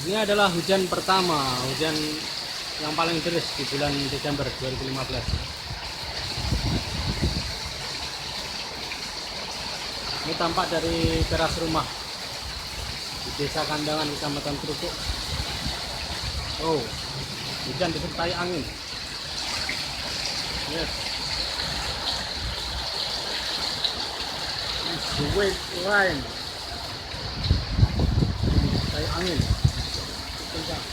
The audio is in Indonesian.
Ini adalah hujan pertama, hujan yang paling deras di bulan Desember 2015. Ini tampak dari teras rumah di Desa Kandangan, Kecamatan Trukuk. Oh, hujan disertai angin. Yes. Sweet rain. Disertai angin. Kencang.